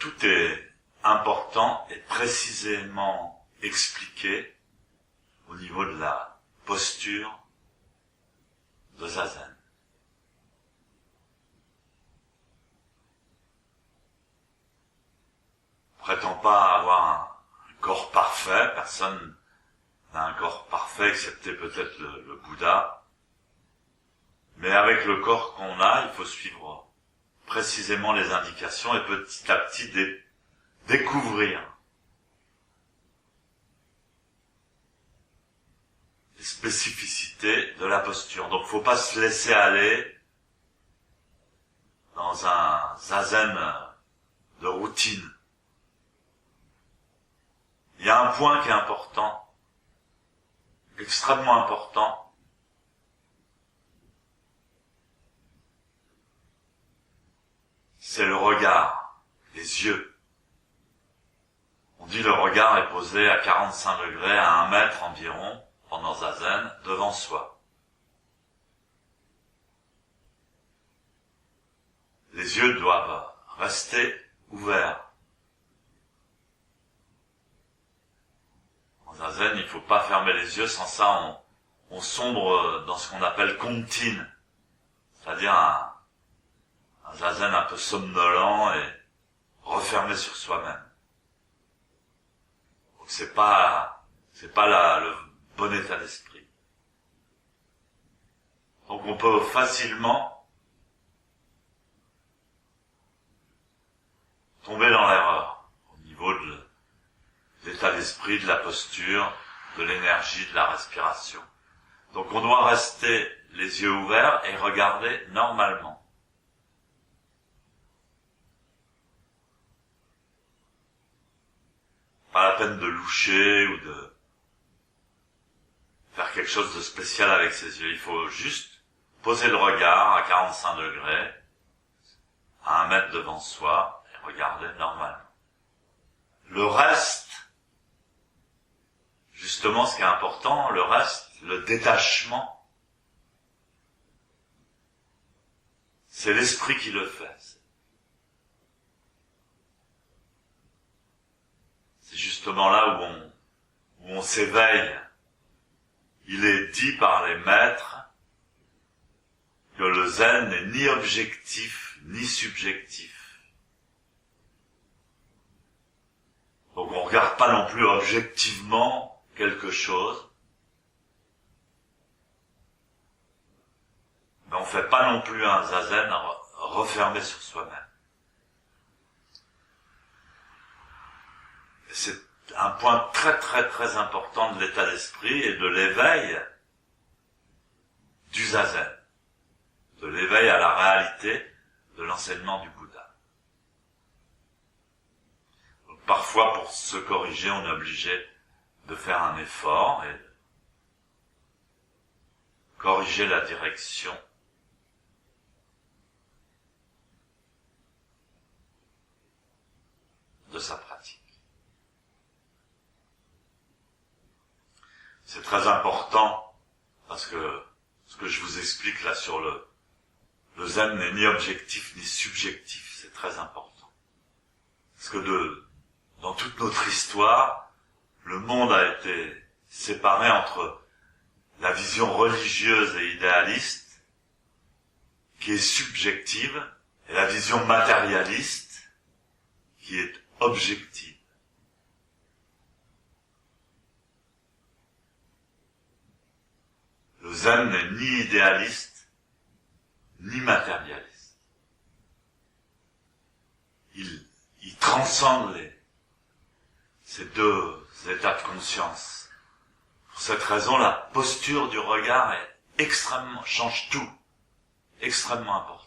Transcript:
tout est important et précisément expliqué au niveau de la posture de Zazen. Prétend pas avoir un corps parfait, personne n'a un corps parfait excepté peut-être le Bouddha, mais avec le corps qu'on a, il faut suivre précisément les indications et petit à petit découvrir les spécificités de la posture. Donc faut pas se laisser aller dans un zazen de routine. Il y a un point qui est important, extrêmement important, c'est le regard, les yeux. On dit le regard est posé à 45 degrés, à 1 mètre environ, pendant Zazen, devant soi. Les yeux doivent rester ouverts. En Zazen, il ne faut pas fermer les yeux, sans ça on sombre dans ce qu'on appelle Kontin, c'est-à-dire un Zazen un peu somnolent et refermé sur soi-même. Donc c'est pas le bon état d'esprit. Donc on peut facilement tomber dans l'erreur au niveau de l'état d'esprit, de la posture, de l'énergie, de la respiration. Donc on doit rester les yeux ouverts et regarder normalement. Pas la peine de loucher ou de faire quelque chose de spécial avec ses yeux. Il faut juste poser le regard à 45 degrés, à 1 mètre devant soi, et regarder normalement. Le reste, justement ce qui est important, le reste, le détachement, c'est l'esprit qui le fait. C'est justement là où on s'éveille. Il est dit par les maîtres que le zen n'est ni objectif ni subjectif. Donc on ne regarde pas non plus objectivement quelque chose, mais on ne fait pas non plus un zazen refermé sur soi-même. C'est un point très très très important de l'état d'esprit et de l'éveil du zazen, de l'éveil à la réalité de l'enseignement du Bouddha. Donc, parfois, pour se corriger, on est obligé de faire un effort et de corriger la direction de sa pratique. C'est très important parce que ce que je vous explique là sur le zen n'est ni objectif ni subjectif, c'est très important. Parce que dans toute notre histoire, le monde a été séparé entre la vision religieuse et idéaliste, qui est subjective, et la vision matérialiste, qui est objective. Le zen n'est ni idéaliste, ni matérialiste. Il transcende ces deux états de conscience. Pour cette raison, la posture du regard change tout, extrêmement important.